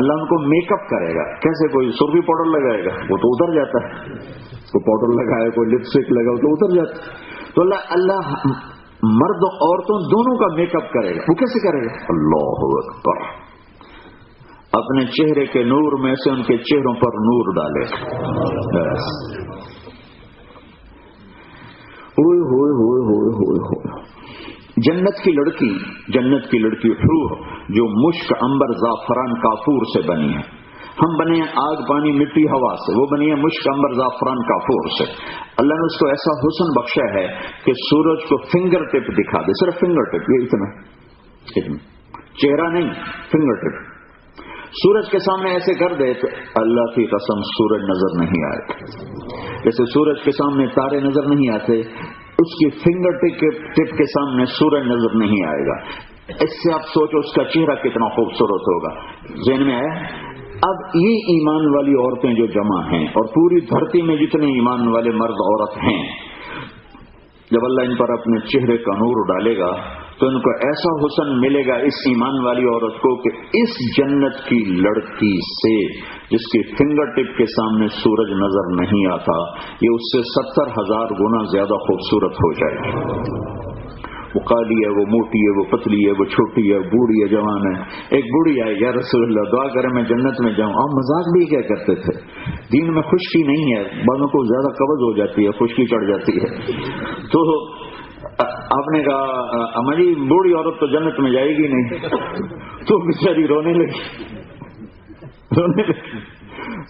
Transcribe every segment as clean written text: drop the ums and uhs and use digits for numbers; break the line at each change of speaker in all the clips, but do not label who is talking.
اللہ ان کو make up کرے گا. کیسے؟ کوئی سرخی پاؤڈر لگائے گا وہ تو اتر جاتا ہے, کوئی پاؤڈر لگائے کوئی لپسٹک لگائے تو اتر جاتا ہے. تو اللہ مرد عورتوں دونوں کا میک اپ کرے گا. وہ کیسے کرے گا؟ اللہ اکبر, اپنے چہرے کے نور میں سے ان کے چہروں پر نور ڈالے. ہوئے ہوئے ہوئے ہوئے ہوئے ہوئے. جنت کی لڑکی حور جو مشک عنبر زعفران کافور سے بنی ہے. ہم بنے ہیں آگ پانی مٹی ہوا سے, وہ بنی ہے مشک عنبر زعفران کافور سے. اللہ نے اس کو ایسا حسن بخشا ہے کہ سورج کو فنگر ٹپ دکھا دے, صرف فنگر ٹپ, یہ اتنا چہرہ نہیں, فنگر ٹپ. سورج کے سامنے ایسے کر دے تو اللہ کی قسم سورج نظر نہیں آئے. جیسے سورج کے سامنے تارے نظر نہیں آتے, اس کی فنگر ٹپ کے سامنے سورج نظر نہیں آئے گا. اس سے آپ سوچو اس کا چہرہ کتنا خوبصورت ہوگا. ذہن میں ہے؟ اب یہ ایمان والی عورتیں جو جمع ہیں اور پوری دھرتی میں جتنے ایمان والے مرد عورت ہیں, جب اللہ ان پر اپنے چہرے کا نور ڈالے گا تو ان کو ایسا حسن ملے گا اس ایمان والی عورت کو کہ اس جنت کی لڑکی سے جس کی فنگر ٹپ کے سامنے سورج نظر نہیں آتا, یہ اس سے 70,000 گنا زیادہ خوبصورت ہو جائے گی. وہ کالی ہے, وہ موٹی ہے, وہ پتلی ہے, وہ چھوٹی ہے, بوڑھی ہے, جوان ہے. ایک بوڑھی آئی, یا رسول اللہ دعا کرے میں جنت میں جاؤں. آپ مذاق بھی کیا کرتے تھے, دین میں خشکی نہیں ہے, بعضوں کو زیادہ قبض ہو جاتی ہے, خشکی چڑھ جاتی ہے. تو آپ نے کہا اما جی بوڑھی عورت تو جنت میں جائے گی نہیں. تو بیچاری رونے لگی.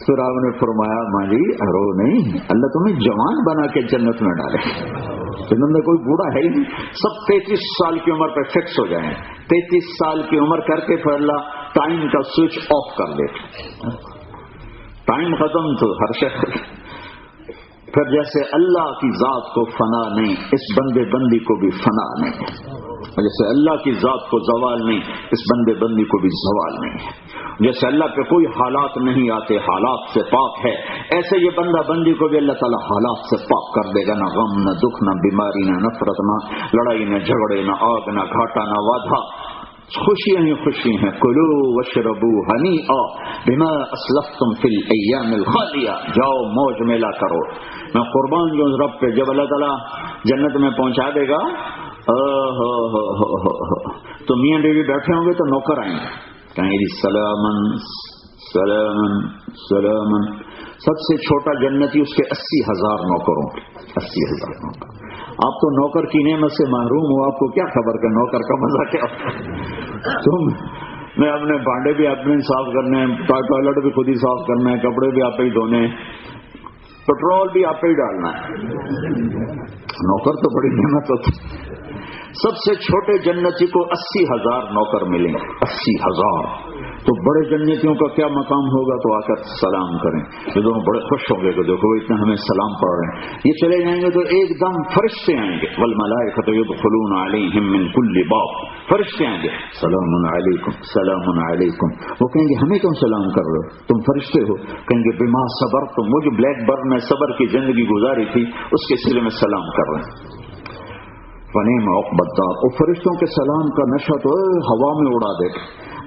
پھر آپ نے فرمایا ماں جی رو نہیں, اللہ تمہیں جوان بنا کے جنت میں ڈالے. جنت میں کوئی بوڑھا ہے ہی نہیں, سب 33 سال کی عمر پہ فکس ہو جائیں. 33 سال کی عمر کر کے پھر اللہ ٹائم کا سوئچ آف کر دے. ٹائم ختم تو ہر شخص. پھر جیسے اللہ کی ذات کو فنا نہیں, اس بندے بندی کو بھی فنا نہیں. جیسے اللہ کی ذات کو زوال نہیں, اس بندے بندی کو بھی زوال نہیں. جیسے اللہ پہ کوئی حالات نہیں آتے, حالات سے پاک ہے, ایسے یہ بندہ بندی کو بھی اللہ تعالیٰ حالات سے پاک کر دے گا. نہ غم, نہ دکھ, نہ بیماری, نہ نفرت, نہ لڑائی, نہ جھگڑے, نہ آگ, نہ گھاٹا, نہ وعدہ. خوشیاں ہی خوشی ہیں. کلو وشربو ہنیئا بما اسلفتم فی الایام الخالیہ. جاؤ موج میلا کرو. میں قربان جو رب پہ, جب اللہ تعالیٰ جنت میں پہنچا دے گا تو میاں بیوی بیٹھے ہوں گے تو نوکر آئیں گے, کہیں گے سلامن سلامن سلامن. سب سے چھوٹا جنتی اس کے 80,000 نوکروں کے 80,000 نوکر. آپ تو نوکر کی نعمت سے محروم ہو, آپ کو کیا خبر کہ نوکر کا مزہ کیا ہوتا. تم میں اپنے بانڈے بھی اپنے صاف کرنے ہیں, ٹوائلٹ بھی خود ہی صاف کرنا ہے, کپڑے بھی آپ ہی دھونے, پیٹرول بھی آپ ہی ڈالنا ہے. نوکر تو بڑی نعمت ہوتی. سب سے چھوٹے جنتی کو 80,000 نوکر ملیں گے. 80,000. تو بڑے جنتیوں کا کیا مقام ہوگا, تو آ کر سلام کریں. یہ دونوں بڑے خوش ہوں گے کہ دیکھو اتنا ہمیں سلام پڑھ رہے ہیں. یہ چلے جائیں گے تو ایک دم فرشتے آئیں گے. والملائکۃ یدخلون علیہم من کل باب. فرشتے آئیں گے, سلام علیکم سلام علیکم. وہ کہیں گے ہمیں کیوں سلام کر رہے ہو, تم فرشتے ہو. کہیں گے بما صبرتم, مجھے بلیک برن میں صبر کی زندگی گزاری تھی, اس کے سلسلے میں سلام کر رہے ہیں. فنعم عقبی الدار. اور فرشتوں کے سلام کا نشہ تو ہوا میں اڑا دے گا.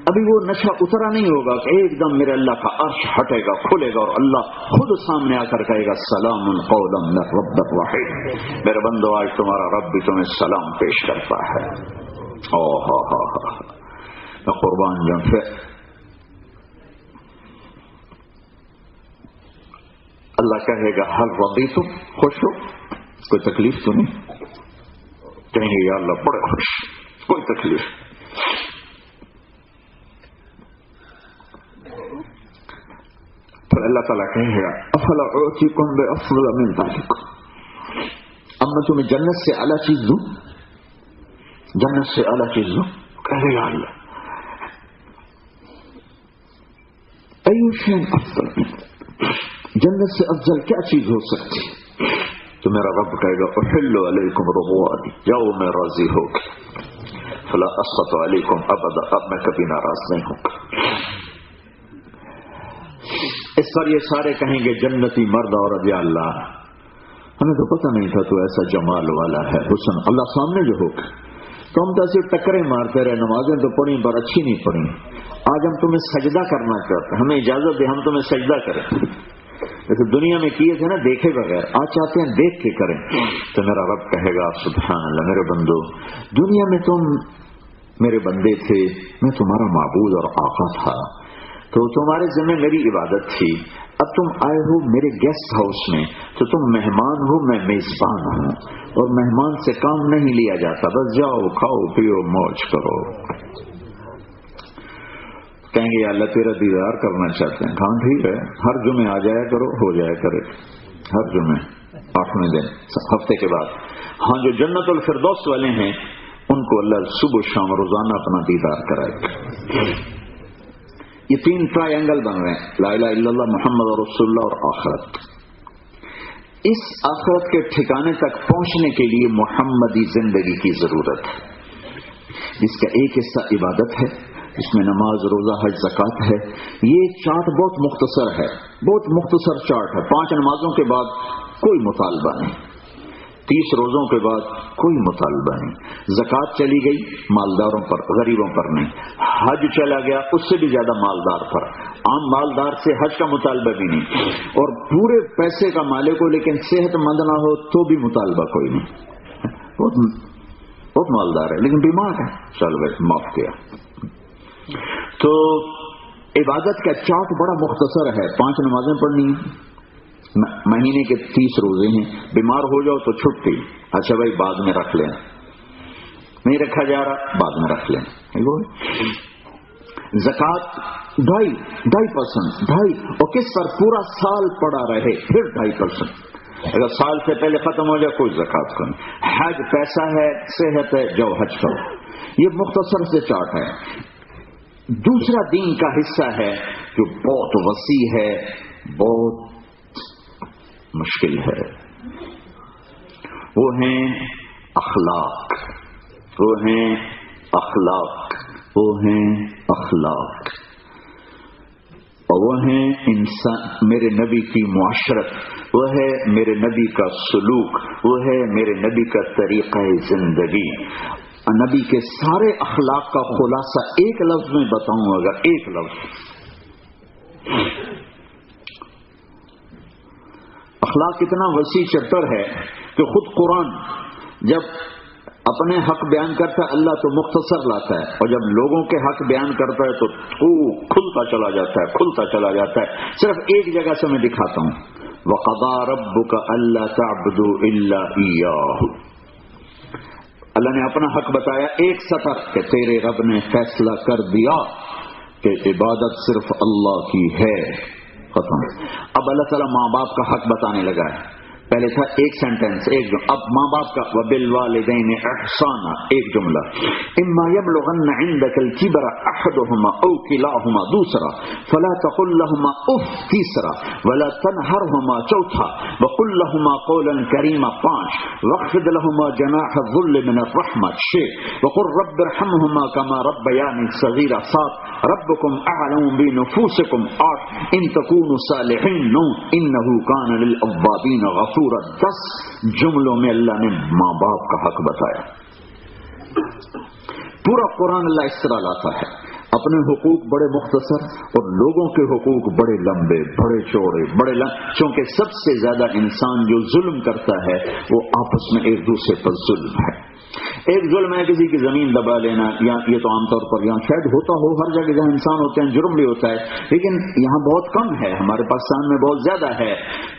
ابھی وہ نشہ اترا نہیں ہوگا کہ ایک دم میرے اللہ کا عرش ہٹے گا, کھلے گا, اور اللہ خود سامنے آ کر کہے گا سلام قولا من رب الرحیم. میرے بندو آج تمہارا رب بھی تمہیں سلام پیش کرتا ہے. میں قربان جاؤں. پھر اللہ کہے گا حل رضیتم, خوش ہو, کوئی تکلیف تو نہیں. کہیں گے یا اللہ بڑے خوش, کوئی تکلیف. پھر اللہ تعالیٰ کہے گا افلا اعطیکم بافضل من ذلک, اب میں تمہیں جنت سے اعلیٰ چیز دوں, جنت سے اعلیٰ چیز دوں. کہے گا اللہ ای شیء افضل, جنت سے افضل کیا چیز ہو سکتی. تو میرا رب کہے گا احل علیکم رضوانی, جاؤ میں راضی ہو گیا. فلا اسخط علیکم ابدا, اب میں کبھی ناراض نہیں ہوں گا. اس پر یہ سارے کہیں گے جنتی مرد عورت یا اللہ ہمیں تو پتہ نہیں تھا تو ایسا جمال والا ہے, حسن. اللہ سامنے جو ہوگا تو ہم تو ایسے ٹکرے مارتے رہے, نمازیں تو پڑھی پر اچھی نہیں پڑھی, آج ہم تمہیں سجدہ کرنا چاہتے ہیں، ہمیں اجازت دے ہم تمہیں سجدہ کریں. جیسے دنیا میں کیے تھے نا دیکھے بغیر، آج چاہتے ہیں دیکھ کے کریں. تو میرا رب کہے گا سبحان اللہ میرے بندو، دنیا میں تم میرے بندے تھے، میں تمہارا معبود اور آقا تھا، تو تمہارے ذمہ میری عبادت تھی. اب تم آئے ہو میرے گیسٹ ہاؤس میں تو تم مہمان ہو، میں میزبان ہوں، اور مہمان سے کام نہیں لیا جاتا، بس جاؤ کھاؤ پیو موج کرو. کہیں گے یا اللہ تیرا دیدار کرنا چاہتے ہیں. ہاں ٹھیک ہے، ہر جمعے آ جایا کرو، ہو جایا کرے ہر جمعے 8ویں دن ہفتے کے بعد. ہاں جو جنت الفردوس والے ہیں ان کو اللہ صبح شام روزانہ اپنا دیدار کرائے. یہ 3 ٹرائی اینگل بن رہے ہیں، لا الہ الا اللہ محمد رسول اللہ اور آخرت. اس آخرت کے ٹھکانے تک پہنچنے کے لیے محمدی زندگی کی ضرورت ہے، جس کا ایک حصہ عبادت ہے، اس میں نماز روزہ حج زکوٰۃ ہے. یہ چارٹ بہت مختصر ہے، بہت مختصر چارٹ ہے. 5 نمازوں کے بعد کوئی مطالبہ نہیں، 30 روزوں کے بعد کوئی مطالبہ نہیں. زکوٰۃ چلی گئی مالداروں پر، غریبوں پر نہیں. حج چلا گیا اس سے بھی زیادہ مالدار پر، عام مالدار سے حج کا مطالبہ بھی نہیں. اور پورے پیسے کا مالک ہو لیکن صحت مند نہ ہو تو بھی مطالبہ کوئی نہیں. بہت مالدار ہے لیکن بیمار ہے، چل بھائی معاف کیا. تو عبادت کا چارٹ بڑا مختصر ہے. 5 نمازیں پڑھنی، مہینے کے 30 روزے ہیں، بیمار ہو جاؤ تو چھٹی، اچھا بھائی بعد میں رکھ لیں، نہیں رکھا جا رہا بعد میں رکھ لیں. زکوٰۃ 2.5% اور کس پر پورا سال پڑا رہے پھر 2.5%. اگر سال سے پہلے ختم ہو جائے کوئی زکوٰۃ کا نہیں. حج پیسہ ہے، صحت ہے، جاؤ حج کرو. یہ مختصر سے چارٹ ہے. دوسرا دین کا حصہ ہے جو بہت وسیع ہے، بہت مشکل ہے، وہ ہیں اخلاق. وہ ہیں اخلاق، وہ ہیں اخلاق، اور وہ ہیں انسان میرے نبی کی معاشرت، وہ ہے میرے نبی کا سلوک، وہ ہے میرے نبی کا طریقہ زندگی. نبی کے سارے اخلاق کا خلاصہ ایک لفظ میں بتاؤں، اگر ایک لفظ، اخلاق اتنا وسیع چیپٹر ہے کہ خود قرآن جب اپنے حق بیان کرتا ہے اللہ تو مختصر لاتا ہے، اور جب لوگوں کے حق بیان کرتا ہے تو کھلتا چلا جاتا ہے، کھلتا چلا جاتا ہے. صرف ایک جگہ سے میں دکھاتا ہوں، وَقَضَىٰ رَبُّكَ أَلَّا تَعْبُدُوا إِلَّا إِيَّاهُ. اللہ نے اپنا حق بتایا ایک سطر کہ تیرے رب نے فیصلہ کر دیا کہ عبادت صرف اللہ کی ہے، ختم. اب اللہ تعالیٰ ماں باپ کا حق بتانے لگا ہے. پہلے تھا ایک سینٹنس، ایک جملہ. اب ماں باپ کا وبالوالدین احسانا ایک جملہ. اما یبلغن عندک الکبر احدهما او کلاهما دوسرا فلا تقل لهما اف تیسرا ولا تنهرهما چوتھا وقل لهما قولا کریما 5 واخفض لهما جناح الذل من الرحمة 6 وقل رب ارحمهما كما ربياني صغيرا 7 ربكم اعلم بنفوسكم 8 ان تكونوا صالحين 9 انه كان للأوابين غفورا. 10 جملوں میں اللہ نے ماں باپ کا حق بتایا. پورا قرآن اللہ اس طرح لاتا ہے، اپنے حقوق بڑے مختصر اور لوگوں کے حقوق بڑے لمبے، بڑے چوڑے، چونکہ سب سے زیادہ انسان جو ظلم کرتا ہے وہ آپس میں ایک دوسرے پر ظلم ہے. ایک ظلم ہے کسی کی زمین دبا لینا، یا یہ تو عام طور پر یہاں شاید ہوتا ہو، ہر جگہ جہاں انسان ہوتے ہیں جرم بھی ہوتا ہے، لیکن یہاں بہت کم ہے. ہمارے پاکستان میں بہت زیادہ ہے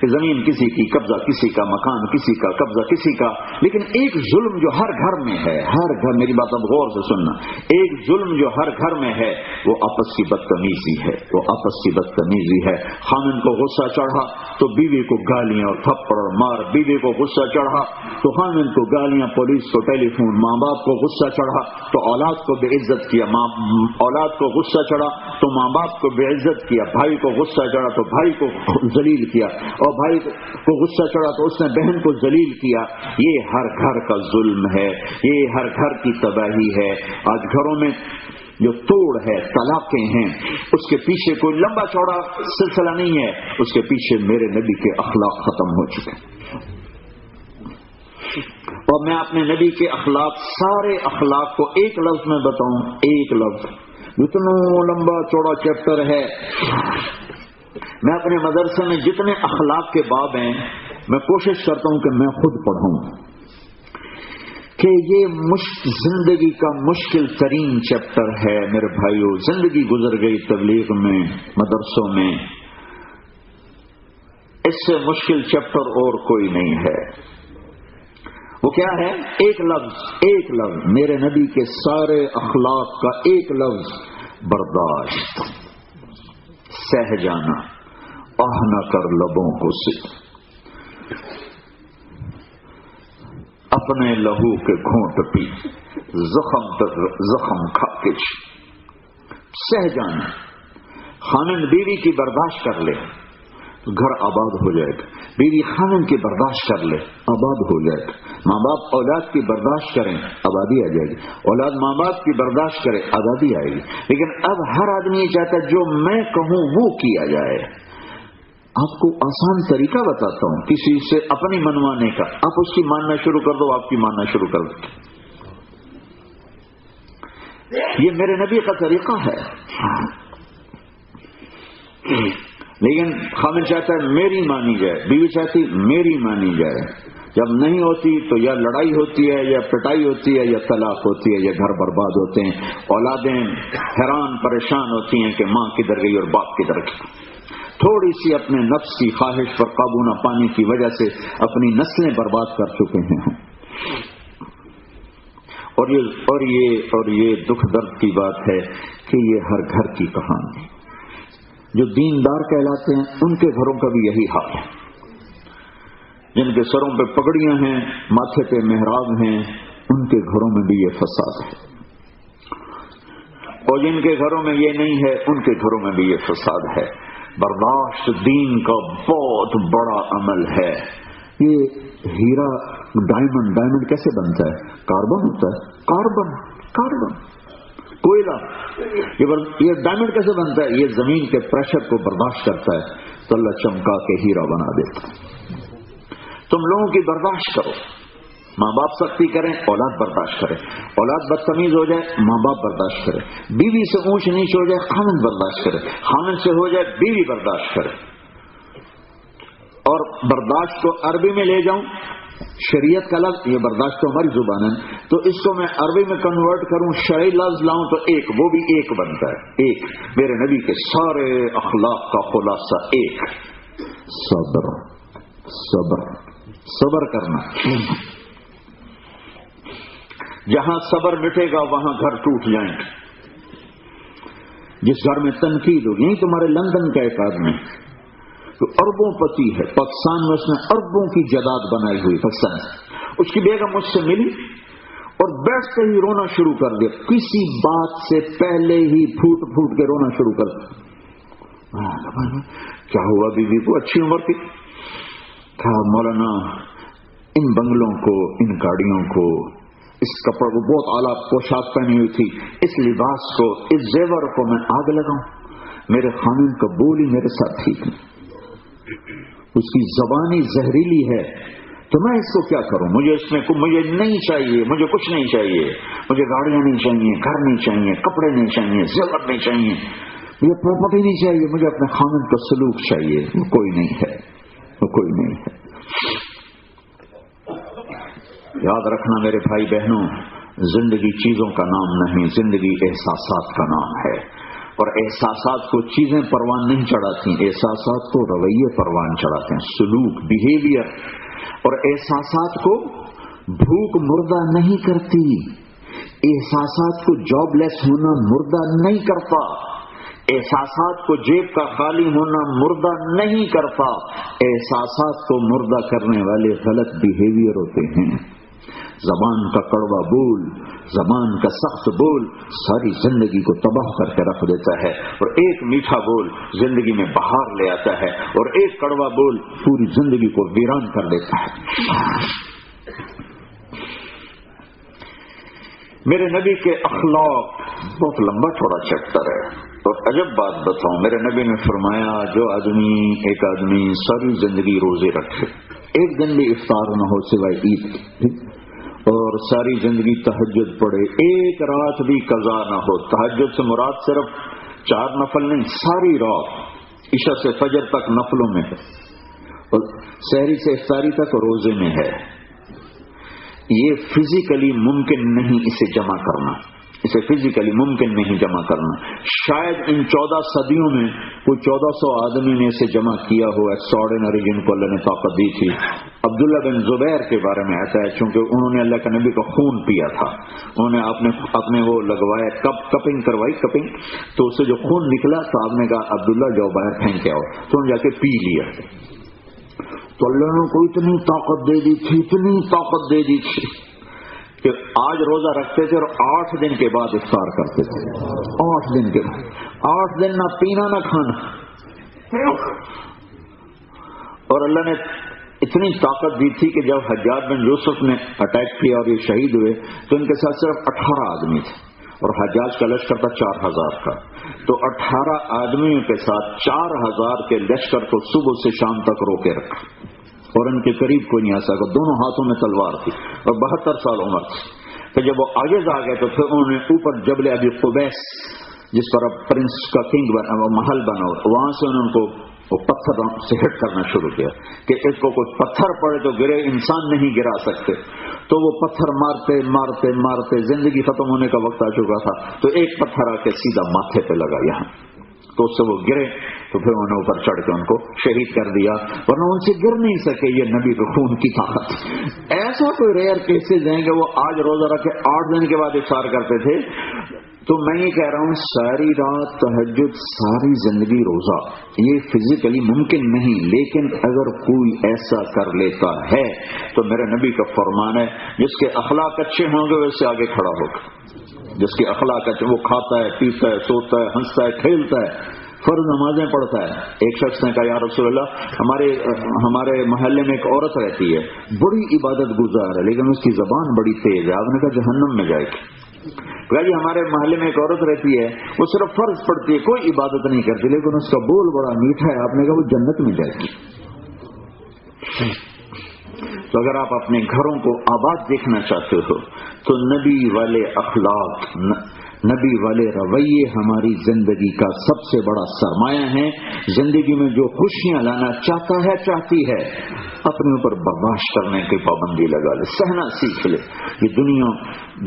کہ زمین کسی کی، قبضہ کسی کا، مکان کسی کا، قبضہ کسی کا. لیکن ایک ظلم جو ہر گھر میں ہے، ہر گھر، میری بات اب غور سے سننا، ایک ظلم جو ہر گھر میں ہے وہ آپس کی بدتمیزی ہے، وہ آپس کی بدتمیزی ہے. خامن کو غصہ چڑھا تو بیوی کو گالیاں اور تھپڑ اور مار، بیوی کو غصہ چڑھا تو خامن کو گالیاں، پولیس کو ٹیلی فون، ماں باپ کو غصہ چڑھا تو اولاد کو بے عزت کیا، اولاد کو غصہ چڑھا تو ماں باپ کو بے عزت کیا، بھائی کو غصہ چڑھا تو بھائی کو ذلیل کیا، اور بھائی کو غصہ چڑھا تو اس نے بہن کو ذلیل کیا. یہ ہر گھر کا ظلم ہے، یہ ہر گھر کی تباہی ہے. آج گھروں میں جو توڑ ہے، طلاقیں ہیں، اس کے پیچھے کوئی لمبا چوڑا سلسلہ نہیں ہے، اس کے پیچھے میرے نبی کے اخلاق ختم ہو چکے. اور میں اپنے نبی کے اخلاق، سارے اخلاق کو ایک لفظ میں بتاؤں، ایک لفظ اتنا لمبا چوڑا چیپٹر ہے. میں اپنے مدرسے میں جتنے اخلاق کے باب ہیں میں کوشش کرتا ہوں کہ میں خود پڑھوں کہ یہ زندگی کا مشکل ترین چیپٹر ہے میرے بھائیوں. زندگی گزر گئی تبلیغ میں، مدرسوں میں، اس سے مشکل چیپٹر اور کوئی نہیں ہے. وہ کیا ہے؟ ایک لفظ میرے نبی کے سارے اخلاق کا ایک لفظ: برداشت، سہ جانا، آہ نہ کر لبوں کو سے اپنے لہو کے گھونٹ پی، زخم تک زخم کھا کے سہ جانا. خامن بیوی کی برداشت کر لے تو گھر آباد ہو جائے گا. بیوی خامن کی برداشت کر لے آباد ہو جائے گا. ماں باپ اولاد کی برداشت کریں آبادی آ جائے گی. اولاد ماں باپ کی برداشت کرے آبادی آئے گی. لیکن اب ہر آدمی یہ چاہتا ہے جو میں کہوں وہ کیا جائے. آپ کو آسان طریقہ بتاتا ہوں کسی سے اپنی منوانے کا. آپ اس کی ماننا شروع کر دو، آپ کی ماننا شروع کر دو. یہ میرے نبی کا طریقہ ہے. لیکن خامن چاہتا ہے میری مانی جائے، بیوی چاہتی میری مانی جائے. جب نہیں ہوتی تو یا لڑائی ہوتی ہے یا پٹائی ہوتی ہے یا طلاق ہوتی ہے یا گھر برباد ہوتے ہیں. اولادیں حیران پریشان ہوتی ہیں کہ ماں کدھر گئی اور باپ کدھر گئی. تھوڑی سی اپنے نفس کی خواہش پر قابو نہ پانے کی وجہ سے اپنی نسلیں برباد کر چکے ہیں. اور یہ دکھ درد کی بات ہے کہ یہ ہر گھر کی کہانی. جو دیندار کہلاتے ہیں ان کے گھروں کا بھی یہی حال ہے. جن کے سروں پہ پگڑیاں ہیں، ماتھے پہ محراب ہیں، ان کے گھروں میں بھی یہ فساد ہے. اور جن کے گھروں میں یہ نہیں ہے ان کے گھروں میں بھی یہ فساد ہے. برداشت دین کا بہت بڑا عمل ہے. یہ ہیرا ڈائمنڈ کیسے بنتا ہے؟ کاربن ہوتا ہے. کاربن کوئلہ. یہ ڈائمنڈ کیسے بنتا ہے؟ یہ زمین کے پریشر کو برداشت کرتا ہے تو اللہ چمکا کے ہیرا بنا دیتا. تم لوگوں کی برداشت کرو. ماں باپ سختی کریں اولاد برداشت کرے. اولاد بدتمیز ہو جائے ماں باپ برداشت کرے. بیوی سے اونچ نیچ ہو جائے خامن برداشت کرے. خامن سے ہو جائے بیوی برداشت کرے. اور برداشت کو عربی میں لے جاؤں، شریعت کا لفظ، یہ برداشت تو ہماری زبان ہے، تو اس کو میں عربی میں کنورٹ کروں، شرعی لفظ لاؤں تو ایک، وہ بھی ایک بنتا ہے. ایک میرے نبی کے سارے اخلاق کا خلاصہ ایک: صبر کرنا. جہاں صبر مٹے گا وہاں گھر ٹوٹ جائیں گے. جس گھر میں تنقید ہوگی، یہی تمہارے لندن کا ایک آدمی تو اربوں پتی ہے، پاکستان میں اس نے اربوں کی جائیداد بنائی ہوئی. پاکستان اس کی بیگم مجھ سے ملی اور بیٹھتے ہی رونا شروع کر دیا. کسی بات سے پہلے ہی پھوٹ کے رونا شروع کر دیا. کیا ہوا بیوی کو؟ اچھی عمر کی. کہا مولانا ان بنگلوں کو، ان گاڑیوں کو، اس کپڑوں کو، بہت اعلیٰ پوشاک پہنی ہوئی تھی، اس لباس کو، اس زیور کو میں آگ لگاؤں؟ میرے خامن کا بول ہی میرے ساتھ ٹھیک نہیں. اس کی زبانی زہریلی ہے تو میں اس کو کیا کروں؟ مجھے نہیں چاہیے، مجھے کچھ نہیں چاہیے. مجھے گاڑیاں نہیں چاہیے، گھر نہیں چاہیے، کپڑے نہیں چاہیے، زیور نہیں چاہیے، مجھے پراپرٹی نہیں چاہیے. مجھے اپنے خامن کا سلوک چاہیے. وہ کوئی نہیں ہے. یاد رکھنا میرے بھائی بہنوں، زندگی چیزوں کا نام نہیں، زندگی احساسات کا نام ہے. اور احساسات کو چیزیں پروان نہیں چڑھاتی، احساسات کو رویے پروان چڑھاتے ہیں، سلوک، بیہیویئر. اور احساسات کو بھوک مردہ نہیں کرتی، احساسات کو جاب لیس ہونا مردہ نہیں کرتا، احساسات کو جیب کا خالی ہونا مردہ نہیں کرتا. احساسات کو مردہ کرنے والے غلط بیہیویئر ہوتے ہیں. زبان کا کڑوا بول، زبان کا سخت بول ساری زندگی کو تباہ کر کے رکھ دیتا ہے. اور ایک میٹھا بول زندگی میں بہار لے آتا ہے، اور ایک کڑوا بول پوری زندگی کو ویران کر دیتا ہے. میرے نبی کے اخلاق بہت لمبا چوڑا چیپٹر ہے. اور عجب بات بتاؤں، میرے نبی نے فرمایا جو ایک آدمی ساری زندگی روزے رکھے، ایک دن بھی افطار نہ ہو سوائے عید، اور ساری زندگی تہجد پڑھے، ایک رات بھی قضا نہ ہو. تہجد سے مراد صرف 4 نفل نہیں، ساری رات عشاء سے فجر تک نفلوں میں ہے، اور سحری سے افطاری تک روزے میں ہے. یہ فزیکلی ممکن نہیں اسے جمع کرنا، اسے فزیکلی ممکن نہیں جمع کرنا. شاید ان 14 صدیوں میں کوئی 1400 آدمی نے اسے جمع کیا ہو، ایکسٹراڈنری، جن کو اللہ نے طاقت دی تھی. عبداللہ بن زبیر کے بارے میں ایسا ہے، چونکہ انہوں نے اللہ کے نبی کا خون پیا تھا، انہوں نے اپنے وہ لگوایا، کپنگ کروائی، تو اس سے جو خون نکلا تو آپ نے کہا عبداللہ جاؤ باہر پھینک کے آؤ، تو انہوں نے جا کے پی لیا. تو اللہ نے کو اتنی طاقت دے دی تھی، اتنی طاقت دے دی تھی کہ آج روزہ رکھتے تھے اور 8 دن کے بعد افطار کرتے تھے. 8 دن کے بعد، 8 دن نہ پینا نہ کھانا. اور اللہ نے اتنی طاقت دی تھی کہ جب حجاج بن یوسف نے اٹیک کیا اور یہ شہید ہوئے تو ان کے ساتھ صرف 18 آدمی تھے، اور حجاج کا لشکر تھا 4000 کا. تو 18 آدمیوں کے ساتھ 4000 کے لشکر کو صبح سے شام تک روکے رکھا، اور ان کے قریب کوئی نہیں آ سکا. دونوں ہاتھوں میں تلوار تھی اور 72 سال عمر تھی. تو جب وہ آگے جا گئے تو پھر انہوں نے اوپر جبل ابی قبیس، جس پر اب پرنس کا کنگ بنا، محل بنا، وہاں سے انہوں کو وہ پتھر سے ہٹ کرنا شروع کیا کہ اس کو کوئی پتھر پڑے تو گرے، انسان نہیں گرا سکتے. تو وہ پتھر مارتے مارتے مارتے زندگی ختم ہونے کا وقت آ چکا تھا، تو ایک پتھر آ کے سیدھا ماتھے پہ لگا یہاں، تو اس سے وہ گرے. تو پھر انہوں نے اوپر چڑھ کے ان کو شہید کر دیا، ورنہ ان سے گر نہیں سکے. یہ نبی کے خون کی طاقت. ایسا کوئی ریئر کیسز ہیں کہ وہ آج روزہ رکھے 8 دن کے بعد افطار کرتے تھے. تو میں یہ کہہ رہا ہوں ساری رات تہجد، ساری زندگی روزہ، یہ فزیکلی ممکن نہیں، لیکن اگر کوئی ایسا کر لیتا ہے تو میرے نبی کا فرمان ہے جس کے اخلاق اچھے ہوں گے ویسے آگے کھڑا ہوگا. جس کے اخلاق اچھے، وہ کھاتا ہے، پیتا ہے، سوتا ہے، ہنستا ہے، کھیلتا ہے، فرض نمازیں پڑھتا ہے. ایک شخص نے کہا یا رسول اللہ، ہمارے محلے میں ایک عورت رہتی ہے، بڑی عبادت گزار ہے لیکن اس کی زبان بڑی تیز ہے. آپ نے کہا جہنم میں جائے گی. کہا جی ہمارے محلے میں ایک عورت رہتی ہے، وہ صرف فرض پڑھتی ہے، کوئی عبادت نہیں کرتی، لیکن اس کا بول بڑا میٹھا ہے. آپ نے کہا وہ جنت میں جائے گی. تو اگر آپ اپنے گھروں کو آباد دیکھنا چاہتے ہو تو نبی والے اخلاق، نبی والے رویے ہماری زندگی کا سب سے بڑا سرمایہ ہیں. زندگی میں جو خوشیاں لانا چاہتا ہے، چاہتی ہے، اپنے اوپر برداشت کرنے کی پابندی لگا لے، سہنا سیکھ لے. یہ دنیا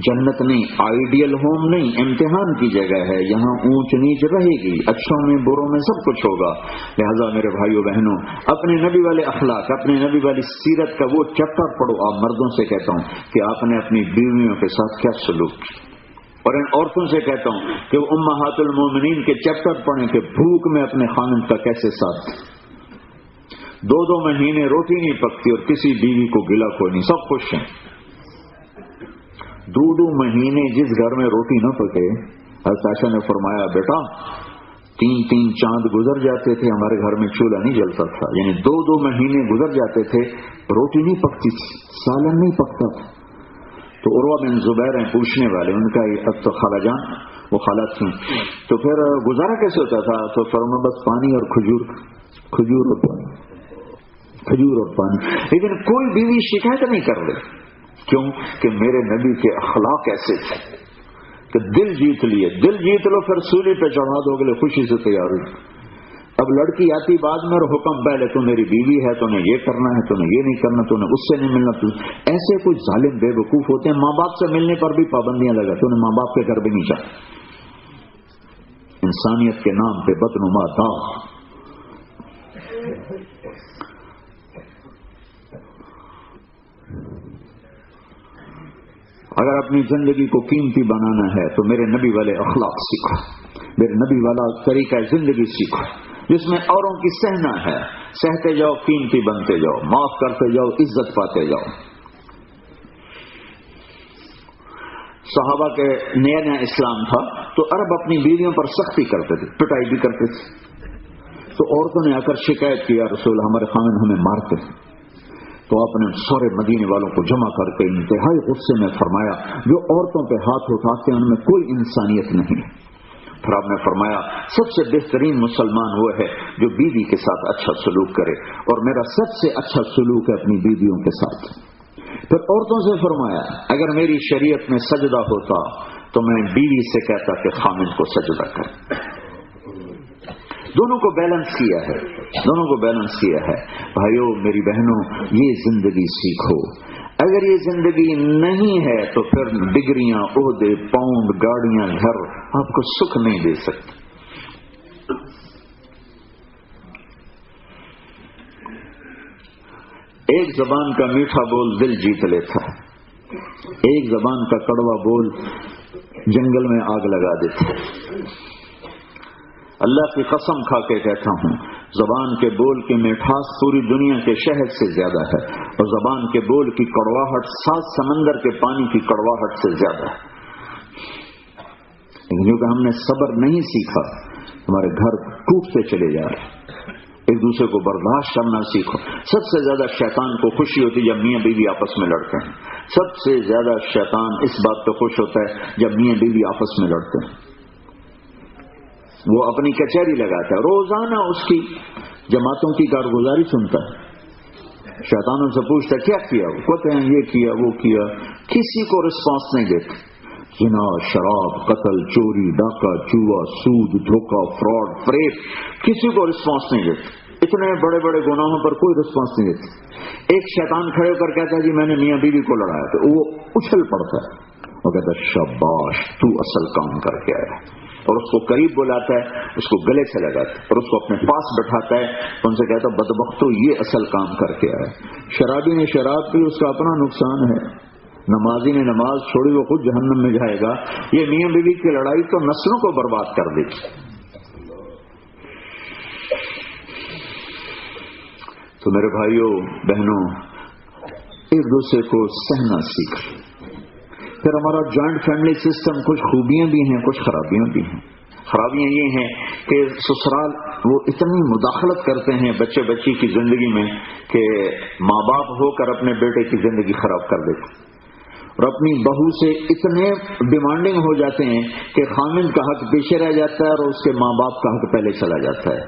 جنت نہیں، آئیڈیل ہوم نہیں، امتحان کی جگہ ہے. یہاں اونچ نیچ رہے گی، اچھوں میں بروں میں سب کچھ ہوگا. لہذا میرے بھائیو بہنوں، اپنے نبی والے اخلاق، اپنے نبی والی سیرت کا وہ چیپٹر پڑھو. آپ مردوں سے کہتا ہوں کہ آپ نے اپنی بیویوں کے ساتھ کیا سلوک کیا، اور ان عورتوں سے کہتا ہوں کہ وہ امہات المومنین کے چیپٹر پڑھیں کہ بھوک میں اپنے خامند کا کیسے ساتھ. 2 مہینے روٹی نہیں پکتی اور کسی بیوی کو گلا کوئی نہیں، سب خوش ہیں. 2 مہینے جس گھر میں روٹی نہ پکے، حضرت عائشہ نے فرمایا بیٹا 3 چاند گزر جاتے تھے، ہمارے گھر میں چولہا نہیں جلتا تھا. یعنی 2 مہینے گزر جاتے تھے، روٹی نہیں پکتی تھی، سالن نہیں پکتا تھا. تو عروہ بن زبیر ہیں پوچھنے والے، ان کا اب تو خالہ جان، وہ خالہ تھیں، تو پھر گزارا کیسے ہوتا تھا؟ تو فرمایا بس پانی اور کھجور اور پانی. لیکن کوئی بیوی شکایت نہیں کر رہی. کیوں؟ کہ میرے نبی کے اخلاق ایسے تھے کہ دل جیت لو، پھر سولی پہ چڑھا دو گے، خوشی سے تیار ہوئی. اب لڑکی آتی بعد میں اور حکم پہلے، تو میری بیوی ہے، تو نے یہ کرنا ہے، تو نے یہ نہیں کرنا، تو نے اس سے نہیں ملنا. تو ایسے کچھ ظالم بے وقوف ہوتے ہیں. ماں باپ سے ملنے پر بھی پابندیاں لگا، تو نے ماں باپ کے گھر بھی نہیں جا. انسانیت کے نام پہ بدنما داغ. اگر اپنی زندگی کو قیمتی بنانا ہے تو میرے نبی والے اخلاق سیکھو، میرے نبی والا طریقہ زندگی سیکھو جس میں اوروں کی سہنا ہے. سہتے جاؤ، قیمتی بنتے جاؤ، معاف کرتے جاؤ، عزت پاتے جاؤ. صحابہ کے نیا اسلام تھا تو عرب اپنی بیویوں پر سختی کرتے تھے، پٹائی بھی کرتے تھے. تو عورتوں نے آ کر شکایت کی، یا رسول ہمارے خامن ہمیں مارتے ہیں. تو آپ نے سارے مدینے والوں کو جمع کر کے انتہائی غصے میں فرمایا جو عورتوں پہ ہاتھ اٹھاتے ہیں ان میں کوئی انسانیت نہیں. پھر آپ نے فرمایا سب سے بہترین مسلمان وہ ہے جو بیوی کے ساتھ اچھا سلوک کرے، اور میرا سب سے اچھا سلوک ہے اپنی بیویوں کے ساتھ. پھر عورتوں سے فرمایا اگر میری شریعت میں سجدہ ہوتا تو میں بیوی سے کہتا کہ خامن کو سجدہ کر. دونوں کو بیلنس کیا ہے, دونوں کو بیلنس کیا ہے. بھائیو میری بہنوں, یہ زندگی سیکھو. اگر یہ زندگی نہیں ہے تو پھر ڈگریاں, عہدے, پاؤنڈ, گاڑیاں, گھر آپ کو سکھ نہیں دے سکتے. ایک زبان کا میٹھا بول دل جیت لیتا ہے, ایک زبان کا کڑوا بول جنگل میں آگ لگا دیتا ہے. اللہ کی قسم کھا کے کہتا ہوں, زبان کے بول کی مٹھاس پوری دنیا کے شہد سے زیادہ ہے, اور زبان کے بول کی کڑواہٹ 7 سمندر کے پانی کی کڑواہٹ سے زیادہ ہے. کیونکہ ہم نے صبر نہیں سیکھا, ہمارے گھر ٹوٹتے چلے جا رہے. ایک دوسرے کو برداشت کرنا سیکھو. سب سے زیادہ شیطان کو خوشی ہوتی ہے جب میاں بیوی آپس میں لڑتے ہیں. سب سے زیادہ شیطان اس بات پہ خوش ہوتا ہے جب میاں بیوی آپس میں لڑتے ہیں. وہ اپنی کچہری لگاتا ہے, روزانہ اس کی جماعتوں کی کارگزاری سنتا ہے. شیطانوں سے پوچھتا ہے کیا کیا, وہ کہتے ہیں یہ کیا وہ کیا. کسی کو رسپانس نہیں دیتے. زنا, شراب, قتل, چوری, ڈاکہ, جوا, سود, دھوکہ, فراڈ, فریب, کسی کو رسپانس نہیں دیتے. اتنے بڑے بڑے گناہوں پر کوئی رسپانس نہیں دیتے. ایک شیطان کھڑے ہو کر کہتا ہے جی میں نے میاں بیوی کو لڑایا, تو وہ اچھل پڑتا ہے, وہ کہتا ہے شاباش تو اصل کام کر کے آیا. اور اس کو قریب بلاتا ہے, اس کو گلے سے لگاتا ہے, اور اس کو اپنے پاس بٹھاتا ہے, تو ان سے کہتا ہے بدبختو یہ اصل کام کر کے آیا. شرابی نے شراب پی, اس کا اپنا نقصان ہے. نمازی نے نماز چھوڑی, وہ خود جہنم میں جائے گا. یہ میاں بیوی کی لڑائی تو نسلوں کو برباد کر دے گی. تو میرے بھائیوں بہنوں, ایک دوسرے کو سہنا سیکھ. پھر ہمارا جوائنٹ فیملی سسٹم کچھ خوبیاں بھی ہیں, کچھ خرابیاں بھی ہیں. خرابیاں یہ ہیں کہ سسرال وہ اتنی مداخلت کرتے ہیں بچے بچی کی زندگی میں کہ ماں باپ ہو کر اپنے بیٹے کی زندگی خراب کر دیتے, اور اپنی بہو سے اتنے ڈیمانڈنگ ہو جاتے ہیں کہ خامند کا حق پیچھے رہ جاتا ہے اور اس کے ماں باپ کا حق پہلے چلا جاتا ہے.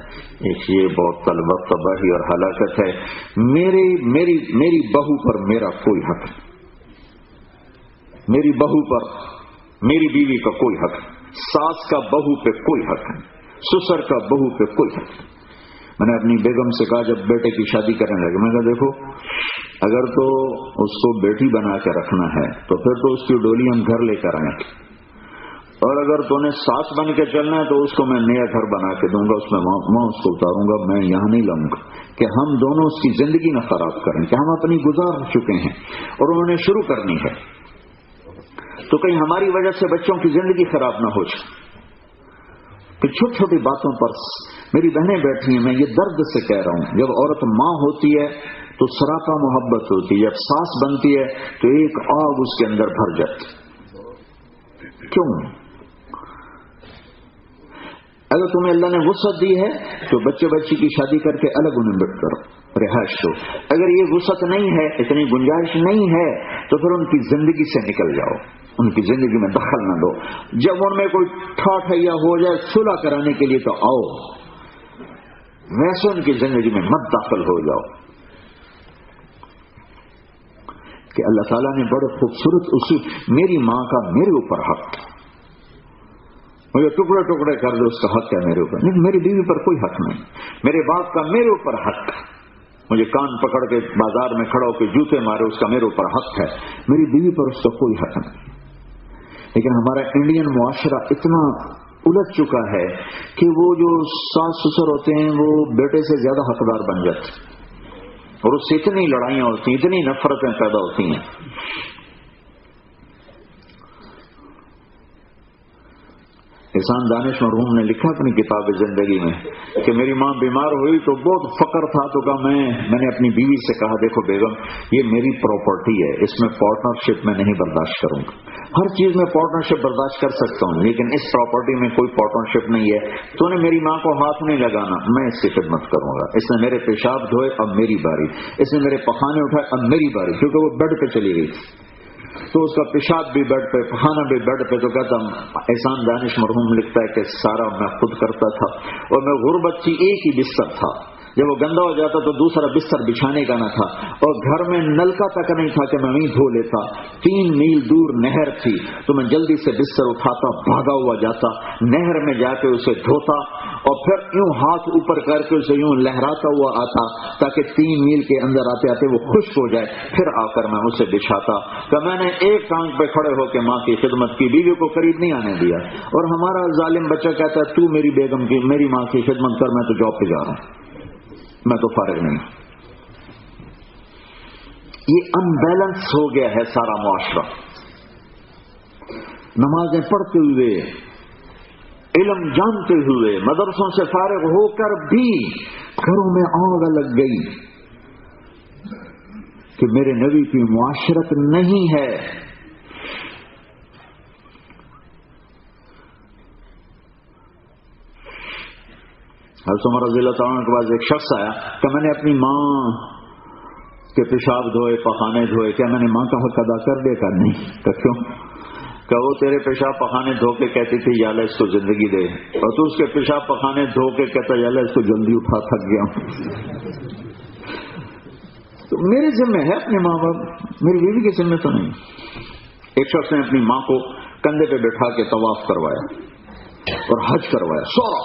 یہ بہت طلبت تباہی اور ہلاکت ہے. میری بہو پر میرا کوئی حق نہیں, میری بہو پر میری بیوی کا کوئی حق نہیں, ساس کا بہو پہ کوئی حق نہیں, سسر کا بہو پہ کوئی حق نہیں. میں نے اپنی بیگم سے کہا جب بیٹے کی شادی کرنے لگے, میں نے کہا دیکھو اگر تو اس کو بیٹی بنا کے رکھنا ہے تو پھر تو اس کی ڈولی ہم گھر لے کر آئیں, اور اگر تو نے ساس بن کے چلنا ہے تو اس کو میں نیا گھر بنا کے دوں گا, اس میں میں اس کو اتاروں گا, میں یہاں نہیں لاؤں گا کہ ہم دونوں اس کی زندگی نہ خراب کریں, کہ ہم اپنی گزار چکے ہیں اور انہوں نے شروع کرنی ہے, تو کہیں ہماری وجہ سے بچوں کی زندگی خراب نہ ہو جائے. کہ چھوٹی چھوٹی باتوں پر میری بہنیں بیٹھی ہیں, میں یہ درد سے کہہ رہا ہوں, جب عورت ماں ہوتی ہے تو سراپا محبت ہوتی ہے, جب ساس بنتی ہے تو ایک آگ اس کے اندر بھر جاتی. کیوں؟ اگر تمہیں اللہ نے وسعت دی ہے تو بچے بچی کی شادی کر کے الگ انہیں بٹ کرو, رہائش دو. اگر یہ وسعت نہیں ہے, اتنی گنجائش نہیں ہے, تو پھر ان کی زندگی سے نکل جاؤ, ان کی زندگی میں دخل نہ دو. جب ان میں کوئی ٹھاٹھیا ہو جائے صلح کرانے کے لیے تو آؤ, ویسے ان کی زندگی میں مت داخل ہو جاؤ. کہ اللہ تعالیٰ نے بڑے خوبصورت اصول, میری ماں کا میرے اوپر حق, مجھے ٹکڑے ٹکڑے کر دو اس کا حق ہے میرے اوپر نہیں, میری بیوی پر کوئی حق نہیں. میرے باپ کا میرے اوپر حق, مجھے کان پکڑ کے بازار میں کھڑا ہو کے جوتے مارے اس کا میرے اوپر حق ہے, میری بیوی پر اس کا کوئی حق نہیں. لیکن ہمارا انڈین معاشرہ اتنا الجھ چکا ہے کہ وہ جو ساس سسر ہوتے ہیں وہ بیٹے سے زیادہ حقدار بن جاتے ہیں, اور اس سے اتنی لڑائیاں ہوتی ہیں, اتنی نفرتیں پیدا ہوتی ہیں. احسان دانش مرحوم نے لکھا اپنی کتاب زندگی میں کہ میری ماں بیمار ہوئی تو بہت فقر تھا, تو کہا میں نے اپنی بیوی سے کہا دیکھو بیگم یہ میری پراپرٹی ہے, اس میں پارٹنرشپ میں نہیں برداشت کروں گا. ہر چیز میں پارٹنرشپ برداشت کر سکتا ہوں لیکن اس پراپرٹی میں کوئی پارٹنرشپ نہیں ہے. تو نے میری ماں کو ہاتھ نہیں لگانا, میں اس کی خدمت کروں گا. اس نے میرے پیشاب دھوئے, اب میری باری. اس نے میرے پخانے اٹھائے, اب میری باری, کیونکہ وہ بیڈ پہ چلی گئی تو اس کا پیشاب بھی بیڈ پہ, پخانا بھی بیڈ پہ. تو کہتا احسان دانش مرحوم لکھتا ہے کہ سارا میں خود کرتا تھا, اور میں غربت کی ایک ہی بستر تھا, جب وہ گندا ہو جاتا تو دوسرا بستر بچھانے کا نہ تھا، اور گھر میں نلکا تک نہیں تھا کہ میں وہیں دھو لیتا۔ 3 میل دور نہر تھی تو میں جلدی سے بستر اٹھاتا، بھاگا ہوا جاتا، نہر میں جا کے اسے دھوتا، اور پھر یوں ہاتھ اوپر کر کے اسے یوں لہراتا ہوا آتا تاکہ 3 میل کے اندر آتے آتے وہ خشک ہو جائے، پھر آ کر میں اسے بچھاتا۔ کہ میں نے ایک ٹانگ پہ کھڑے ہو کے ماں کی خدمت کی، بیوی کو قریب نہیں آنے دیا، اور ہمارا ظالم بچہ کہتا ہے تو میری بیگم کی، میری ماں کی خدمت کر، میں تو جاب پہ جا رہا ہوں، میں تو فارغ نہیں۔ یہ ان بیلنس ہو گیا ہے سارا معاشرہ۔ نمازیں پڑھتے ہوئے، علم جانتے ہوئے، مدرسوں سے فارغ ہو کر بھی گھروں میں آگ لگ گئی کہ میرے نبی کی معاشرت نہیں ہے۔ حضرت عمر رضی اللہ تعالیٰ عنہ کے پاس ایک شخص آیا کہ میں نے اپنی ماں کے پیشاب دھوئے، پخانے دھوئے، کیا میں نے ماں کا حق ادا کر دیا؟ کہ نہیں۔ کہ کیوں؟ کہ وہ تیرے پیشاب پخانے دھو کے کہتی تھی یا اللہ اس کو زندگی دے، اور تو اس کے پیشاب پخانے دھو کے کہتا یا اللہ اس کو جلدی اٹھا، تھک گیا ہوں۔ تو میرے ذمہ ہے اپنے ماں باپ، میری بیوی کے ذمہ تو نہیں۔ ایک شخص نے اپنی ماں کو کندھے پہ بٹھا کے طواف کروایا اور حج کروایا سورا۔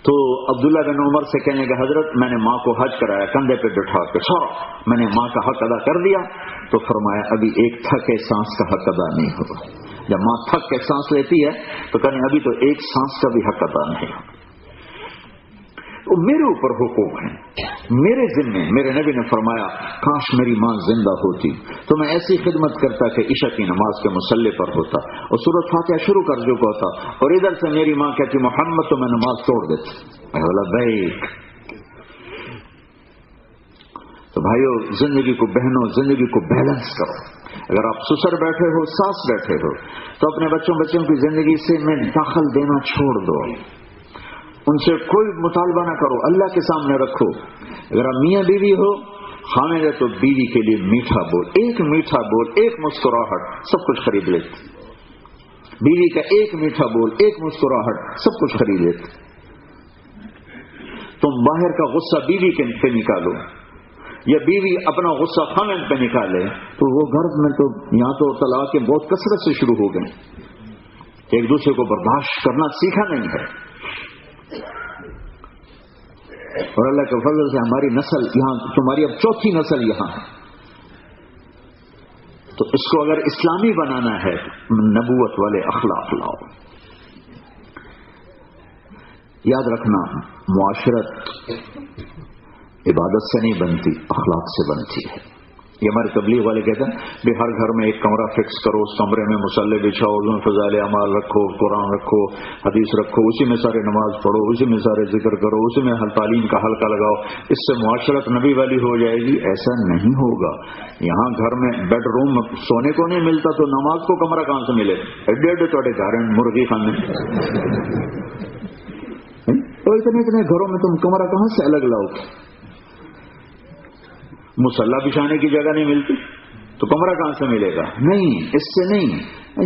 تو عبداللہ بن عمر سے کہنے کہ حضرت میں نے ماں کو حج کرایا کندھے پہ بٹھا کے سورا، میں نے ماں کا حق ادا کر دیا؟ تو فرمایا ابھی ایک تھکے سانس کا حق ادا نہیں ہوگا۔ جب ماں تھک کے سانس لیتی ہے تو کہنے ابھی تو ایک سانس کا بھی حق ادا نہیں ہوگا۔ وہ میرے اوپر حقوق ہیں، میرے ذمے۔ میرے نبی نے فرمایا کاش میری ماں زندہ ہوتی تو میں ایسی خدمت کرتا کہ عشاء کی نماز کے مصلی پر ہوتا اور سورۃ فاتحہ شروع کر چکا ہوتا، اور ادھر سے میری ماں کہتی محمد تو میں نماز توڑ دیتا۔ میں بولا بیک۔ تو بھائیو، زندگی کو، بہنوں، زندگی کو بیلنس کرو۔ اگر آپ سسر بیٹھے ہو، ساس بیٹھے ہو، تو اپنے بچوں کی زندگی سے میں دخل دینا چھوڑ دو، ان سے کوئی مطالبہ نہ کرو، اللہ کے سامنے رکھو۔ اگر آپ میاں بیوی ہو، کھانے دے تو بیوی کے لیے میٹھا بول، ایک میٹھا بول، ایک مسکراہٹ سب کچھ خرید لیتے۔ بیوی کا ایک میٹھا بول، ایک مسکراہٹ سب کچھ خرید لیتے۔ تم باہر کا غصہ بیوی کے پہ نکالو، یا بیوی اپنا غصہ خاوند پہ نکالے، تو وہ گھر میں تو یہاں تو طلاق بہت کثرت سے شروع ہو گئے، ایک دوسرے کو برداشت کرنا سیکھا نہیں ہے۔ اور اللہ کے فضل سے ہماری نسل یہاں، تمہاری اب 4تھی نسل یہاں ہے، تو اس کو اگر اسلامی بنانا ہے نبوت والے اخلاق لاؤ۔ یاد رکھنا، معاشرت عبادت سے نہیں بنتی، اخلاق سے بنتی ہے۔ یہ ہمارے تبلیغ والے کہتے ہیں کہ ہر گھر میں ایک کمرہ فکس کرو، اس کمرے میں مصلی بچھاؤ، اس میں فضائل اعمال رکھو، قرآن رکھو، حدیث رکھو، اسی میں سارے نماز پڑھو، اسی میں سارے ذکر کرو، اسی میں تعلیم کا حلقہ لگاؤ، اس سے معاشرت نبی والی ہو جائے گی۔ ایسا نہیں ہوگا۔ یہاں گھر میں بیڈ روم سونے کو نہیں ملتا تو نماز کو کمرہ کہاں سے ملے؟ ایڈے ایڈے تھوڑے گھر ہیں مرغی خانے، تو اتنے گھروں میں تم کمرہ کہاں سے الگ لاؤ؟ مصلی بچھانے کی جگہ نہیں ملتی تو کمرہ کہاں سے ملے گا؟ نہیں، اس سے نہیں۔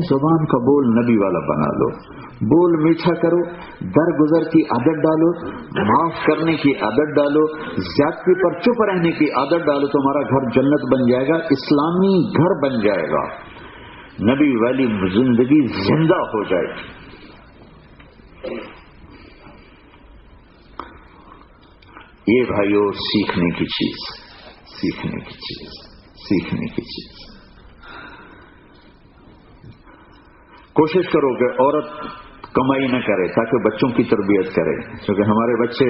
زبان کا بول نبی والا بنا لو، بول میٹھا کرو، درگزر کی عادت ڈالو، معاف کرنے کی عادت ڈالو، زیادتی پر چپ رہنے کی عادت ڈالو، تمہارا گھر جنت بن جائے گا، اسلامی گھر بن جائے گا، نبی والی زندگی زندہ ہو جائے گی۔ یہ بھائیو سیکھنے کی چیز، سیکھنے کی چیز، سیکھنے کی چیز۔ کوشش کرو کہ عورت کمائی نہ کرے تاکہ بچوں کی تربیت کرے، کیونکہ ہمارے بچے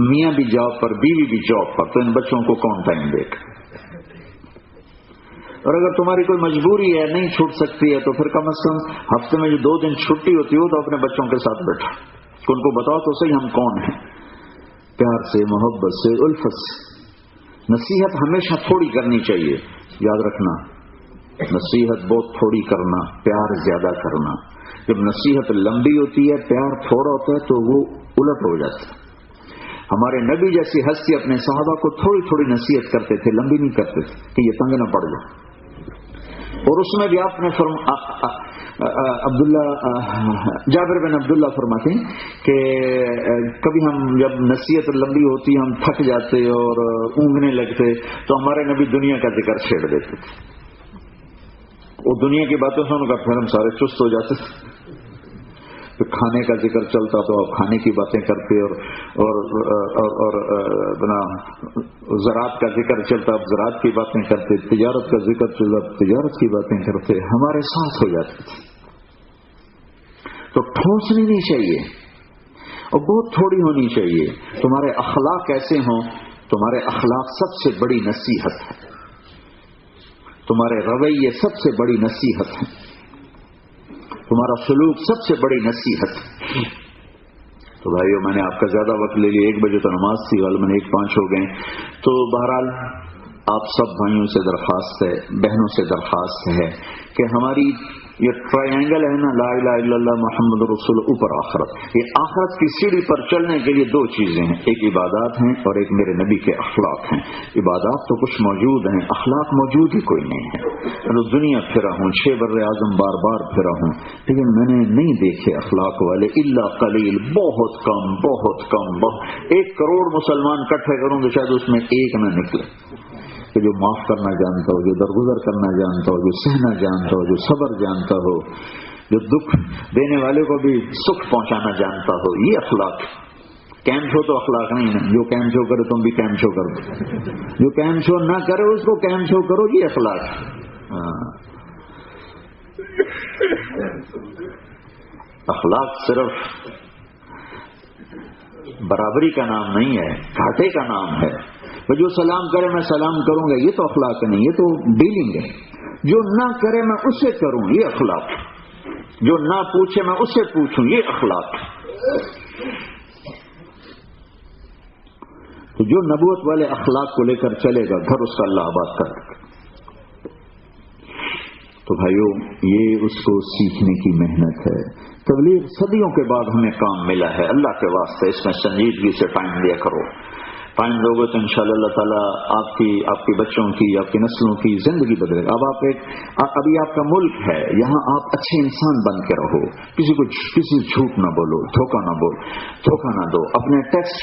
میاں بھی جاب پر، بیوی بھی جاب پر، تو ان بچوں کو کون ٹائم دے گا؟ اور اگر تمہاری کوئی مجبوری ہے، نہیں چھوٹ سکتی ہے، تو پھر کم از کم ہفتے میں جو 2 دن چھٹی ہوتی ہو تو اپنے بچوں کے ساتھ بیٹھو، ان کو بتاؤ تو صحیح ہم کون ہیں، پیار سے، محبت سے، الفت سے۔ نصیحت ہمیشہ تھوڑی کرنی چاہیے، یاد رکھنا، نصیحت بہت تھوڑی کرنا، پیار زیادہ کرنا۔ جب نصیحت لمبی ہوتی ہے، پیار تھوڑا ہوتا ہے، تو وہ الٹ ہو جاتا ہے۔ ہمارے نبی جیسی ہستی اپنے صحابہ کو تھوڑی تھوڑی نصیحت کرتے تھے، لمبی نہیں کرتے تھے کہ یہ تنگ نہ پڑ جائے۔ اور اس میں بھی آپ نے جابر بن عبداللہ فرماتے ہیں کہ کبھی ہم جب نصیحت لمبی ہوتی ہم تھک جاتے اور اونگنے لگتے تو ہمارے نبی دنیا کا ذکر چھیڑ دیتے تھے. وہ دنیا کی باتیں سن کر پھر ہم سارے چست ہو جاتے تھے. پھر کھانے کا ذکر چلتا تو آپ کھانے کی باتیں کرتے اور زراعت کا ذکر چلتا اب زراعت کی باتیں کرتے, تجارت کا ذکر چلتا تجارت کی باتیں کرتے, ہمارے ساتھ ہو جاتے تھے. تو ٹھونسنی نہیں چاہیے اور بہت تھوڑی ہونی چاہیے. تمہارے اخلاق ایسے ہوں, تمہارے اخلاق سب سے بڑی نصیحت ہے, تمہارے رویے سب سے بڑی نصیحت ہے, تمہارا سلوک سب سے بڑی نصیحت ہے. تو بھائیو میں نے آپ کا زیادہ وقت لے لیا, 1 بجے تو نماز تھی, غالباً 1:05 ہو گئے. تو بہرحال آپ سب بھائیوں سے درخواست ہے, بہنوں سے درخواست ہے کہ ہماری یہ ٹرائنگل ہے نا, لا الہ الا اللہ محمد رسول اوپر آخرت, یہ آخرت کی سیڑھی پر چلنے کے لیے 2 چیزیں ہیں, ایک عبادات ہیں اور ایک میرے نبی کے اخلاق ہیں. عبادات تو کچھ موجود ہیں, اخلاق موجود ہی کوئی نہیں ہے. میں دنیا پھرا ہوں, 6 بر اعظم بار پھرا ہوں, لیکن میں نے نہیں دیکھے اخلاق والے الا قلیل, بہت کم. 1 کروڑ مسلمان اکٹھے کروں تو شاید اس میں ایک نہ نکلے کہ جو معاف کرنا جانتا ہو, جو درگزر کرنا جانتا ہو, جو سہنا جانتا ہو, جو صبر جانتا ہو, جو دکھ دینے والے کو بھی سکھ پہنچانا جانتا ہو. یہ اخلاق. کیم شو تو اخلاق نہیں ہے. جو کیم شو کرے تم بھی کیم شو کرو, جو کیم شو نہ کرے اس کو کیم شو کرو, یہ اخلاق. اخلاق صرف برابری کا نام نہیں ہے, گھاٹے کا نام ہے. جو سلام کرے میں سلام کروں گا, یہ تو اخلاق نہیں, یہ تو ڈیلنگ ہے. جو نہ کرے میں اس سے کروں, یہ اخلاق. جو نہ پوچھے میں اس سے پوچھوں, یہ اخلاق. تو جو نبوت والے اخلاق کو لے کر چلے گا, گھر اس کا اللہ آباد کر دے گا. تو بھائیو, یہ اس کو سیکھنے کی محنت ہے. تبلیغ صدیوں کے بعد ہمیں کام ملا ہے. اللہ کے واسطے اس میں سنجیدگی سے ٹائم دیا کرو. ٹائم دو گے تو انشاءاللہ اللہ تعالیٰ آپ کی بچوں کی, آپ کی نسلوں کی زندگی بدلے گا. اب ابھی آپ کا ملک ہے, یہاں آپ اچھے انسان بن کے رہو, کسی جھوٹ نہ بولو, دھوکہ نہ دو. اپنے ٹیکس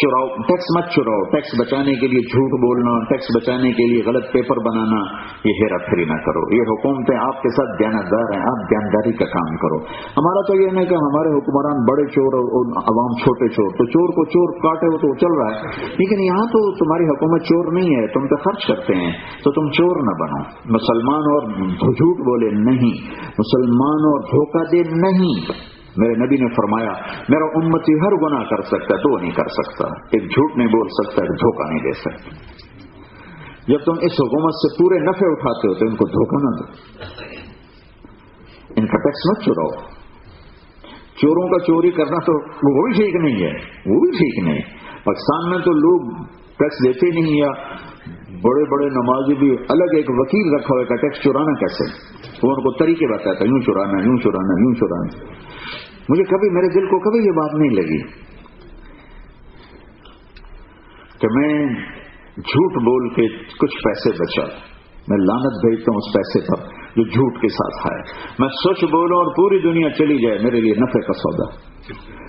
مت چراؤ. ٹیکس بچانے کے لیے جھوٹ بولنا, ٹیکس بچانے کے لیے غلط پیپر بنانا, یہ ہیرا پھیری نہ کرو. یہ حکومتیں آپ کے ساتھ دیانتدار ہیں, آپ دیانتداری کا کام کرو. ہمارا تو یہ نہیں کہ ہمارے حکمران بڑے چور اور عوام چھوٹے چور, تو چور کو چور کاٹے وہ تو چل رہا ہے, لیکن یہاں تو تمہاری حکومت چور نہیں ہے, تم پہ خرچ کرتے ہیں, تو تم چور نہ بنو. مسلمان اور جھوٹ بولے نہیں, مسلمان اور دھوکہ دے نہیں. میرے نبی نے فرمایا میرا امتی ہر گناہ کر سکتا ہے, 2 نہیں کر سکتا. ایک جھوٹ نہیں بول سکتا, ایک دھوکہ نہیں دے سکتا. جب تم اس حکومت سے پورے نفع اٹھاتے ہو تو ان کو دھوکہ نہ دو, ان کا ٹیکس مت چراؤ. چوروں کا چوری کرنا تو وہ بھی ٹھیک نہیں ہے, وہ بھی ٹھیک نہیں. پاکستان میں تو لوگ ٹیکس دیتے نہیں, یا بڑے نمازی بھی الگ ایک وکیل رکھا ہوا ہے ٹیکس چرانا کیسے, وہ ان کو طریقے بتاتا ہے, یوں چرانا. مجھے کبھی, میرے دل کو کبھی یہ بات نہیں لگی کہ میں جھوٹ بول کے کچھ پیسے بچا. میں لعنت بھیجتا ہوں اس پیسے پر جو جھوٹ کے ساتھ آئے. میں سچ بولوں اور پوری دنیا چلی جائے, میرے لیے نفع کا سودا.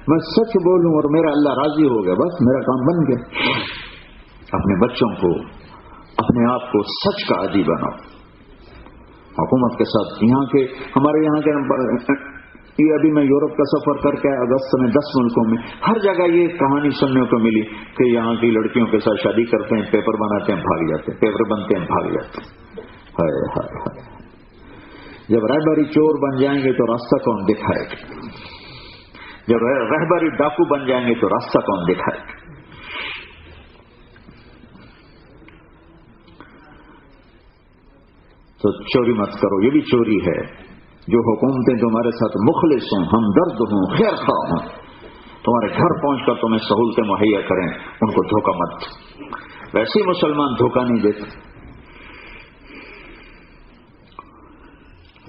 میں سچ بولوں اور میرا اللہ راضی ہو گیا, بس میرا کام بن گیا. اپنے بچوں کو, اپنے آپ کو سچ کا عادی بناؤ. حکومت کے ساتھ ہمارے یہاں کے یہ ابھی میں یورپ کا سفر کر کے اگست میں 10 ملکوں میں ہر جگہ یہ کہانی سننے کو ملی کہ یہاں کی لڑکیوں کے ساتھ شادی کرتے ہیں, پیپر بناتے ہیں, بھاگ جاتے ہیں, پیپر بنتے ہیں, بھاگ جاتے ہیں. ہائے ہائے ہائے. جب رہبری چور بن جائیں گے تو راستہ کون دکھائے گا؟ جب رہبری ڈاکو بن جائیں گے تو راستہ کون دکھائے گا؟ تو چوری مت کرو, یہ بھی چوری ہے. جو حکومتیں تمہارے ساتھ مخلص ہوں, ہمدرد ہوں, خیر خواہ ہوں, تمہارے گھر پہنچ کر تمہیں سہولتیں مہیا کریں, ان کو دھوکہ مت. ویسے ہی مسلمان دھوکہ نہیں دیتے.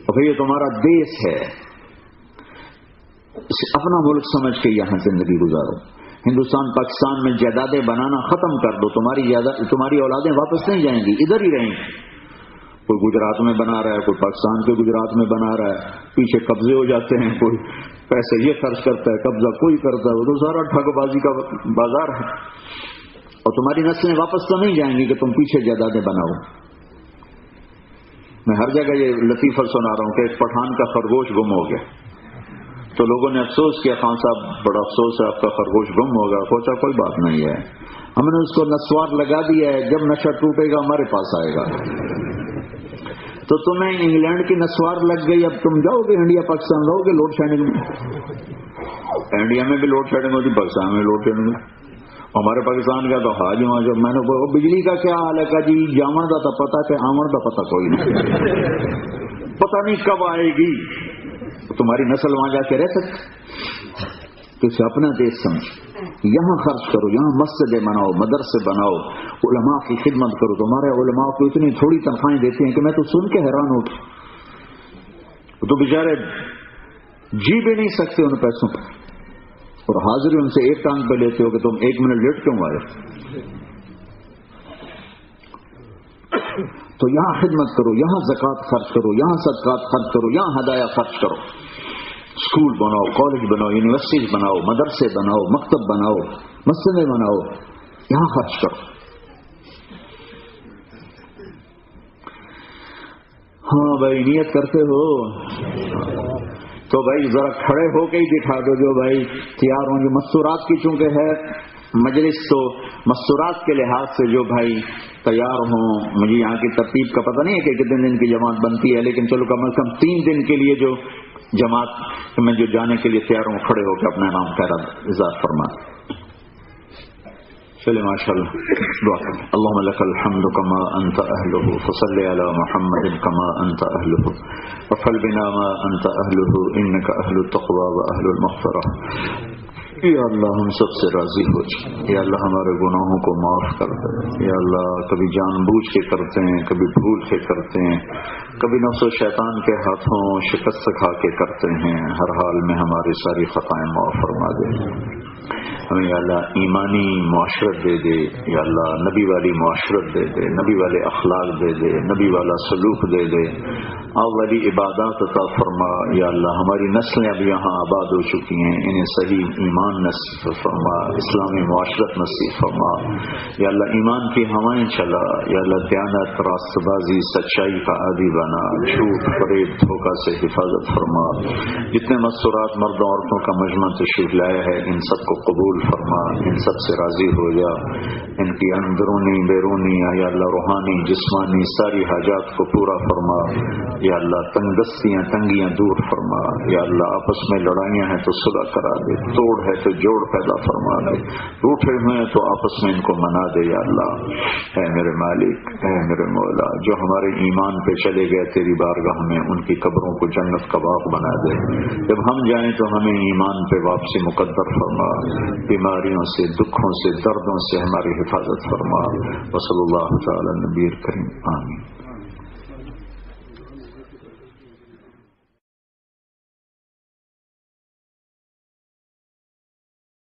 اور یہ تمہارا دیش ہے, اپنا ملک سمجھ کے یہاں زندگی گزارو. ہندوستان پاکستان میں جائیدادیں بنانا ختم کر دو. تمہاری اولادیں واپس نہیں جائیں گی, ادھر ہی رہیں گی. کوئی گجرات میں بنا رہا ہے، کوئی پاکستان کے گجرات میں بنا رہا ہے، پیچھے قبضے ہو جاتے ہیں، کوئی پیسے یہ خرچ کرتا ہے، قبضہ کوئی کرتا ہے، وہ تو سارا ٹھگ بازی کا بازار ہے. اور تمہاری نسلیں واپس تو نہیں جائیں گی کہ تم پیچھے جائیدادیں بناؤ. میں ہر جگہ یہ لطیفہ سنا رہا ہوں کہ ایک پٹھان کا خرگوش گم ہو گیا، تو لوگوں نے افسوس کیا، خان صاحب بڑا افسوس ہے آپ کا خرگوش گم ہوگا. سوچا کوئی بات نہیں ہے، ہم نے اس کو نسوار لگا دیا ہے، جب نشہ ٹوٹے گا ہمارے پاس آئے گا. تو تمہیں انگلینڈ کی نسوار لگ گئی، اب تم جاؤ گے انڈیا پاکستان رہو گے لوڈ شیڈنگ میں. انڈیا میں بھی لوڈ شیڈنگ ہوتی، پاکستان میں لوڈ شیڈنگ. ہمارے پاکستان کا تو حاج وہاں جب میں نے بجلی کا کیا حال ہے، کہا جی جامن کا تو پتا کہ آمن کا پتا کوئی نہیں، پتہ نہیں کب آئے گی. تمہاری نسل وہاں جا کے رہ سکتی؟ تو اسے اپنا دیش سمجھ، یہاں خرچ کرو، یہاں مسجدیں بناؤ، مدرسے بناؤ، علماء کی خدمت کرو. تمہارے علماء کو اتنی تھوڑی تنخواہیں دیتے ہیں کہ میں تو سن کے حیران ہوں. تو بیچارے جی بھی نہیں سکتے ان پیسوں پر، اور حاضری ان سے ایک ٹانگ پہ لیتے ہو کہ تم 1 منٹ لیٹ کیوں آئے. تو یہاں خدمت کرو، یہاں زکوٰۃ خرچ کرو، یہاں صدقات خرچ کرو، یہاں ہدایہ خرچ کرو. اسکول بناؤ، کالج بناؤ، یونیورسٹیز بناؤ، مدرسے بناؤ، مکتب بناؤ، مسجدیں بناؤ، یہاں خرچ کرو. ہاں بھائی نیت کرتے ہو تو بھائی ذرا کھڑے ہو کے ہی دکھا دو جو بھائی تیار ہوں. جو مستورات کی چونکہ ہے مجلس، تو مستورات کے لحاظ سے جو بھائی تیار ہوں. مجھے یہاں کی ترتیب کا پتہ نہیں ہے کہ کتنے دن کی جماعت بنتی ہے، لیکن چلو کم از کم 3 دن کے لیے جو جماعت میں جو جانے کے لیے تیار ہوں، کھڑے ہو کے اپنا نام خیر اظہار فرما. چلے ماشاء اللہ دعا کریں. اللهم لك الحمد كما انت اهله فصل على محمد كما انت اهله وفعل بنا ما انت اهله انك اهل التقوى واهل المغفرة. یا اللہ ہم سب سے راضی ہو جائے. یا اللہ ہمارے گناہوں کو معاف کر دے. یا اللہ کبھی جان بوجھ کے کرتے ہیں، کبھی بھول کے کرتے ہیں، کبھی نفس و شیطان کے ہاتھوں شکست کھا کے کرتے ہیں. ہر حال میں ہماری ساری خطائیں معاف فرما دے. ہمیں یا اللہ ایمانی معاشرت دے دے. یا اللہ نبی والی معاشرت دے دے، نبی والے اخلاق دے دے، نبی والا سلوک دے دے، والی عبادات عطا فرما. یا اللہ ہماری نسلیں اب یہاں آباد ہو چکی ہیں، انہیں صحیح ایمان نصیب فرما، اسلامی معاشرت نصیب فرما. یا اللہ ایمان کی ہوائیں چلا. یا اللہ دیانت، راست بازی، سچائی کا عادی بنا، جھوٹ فریب دھوکہ سے حفاظت فرما. جتنے مستورات مرد عورتوں کا مجمع تشریف لایا ہے ان سب کو قبول فرما، ان سب سے راضی ہو جا. ان کی اندرونی بیرونی یا اللہ روحانی جسمانی ساری حاجات کو پورا فرما. یا اللہ تنگ دستیاں تنگیاں دور فرما. یا اللہ آپس میں لڑائیاں ہیں تو صلح کرا دے، توڑ ہے تو جوڑ پیدا فرما دے، روٹھے ہوئے ہیں تو آپس میں ان کو منا دے. یا اللہ اے میرے مالک، اے میرے مولا، جو ہمارے ایمان پہ چلے گئے تیری بارگاہ میں ان کی قبروں کو جنت کا باغ بنا دے. جب ہم جائیں تو ہمیں ایمان پہ واپسی مقدر فرما. بیماریوں سے، دکھوں سے، دردوں سے ہماری حفاظت فرما. وصلی اللہ تعالی نبی کریم آمین.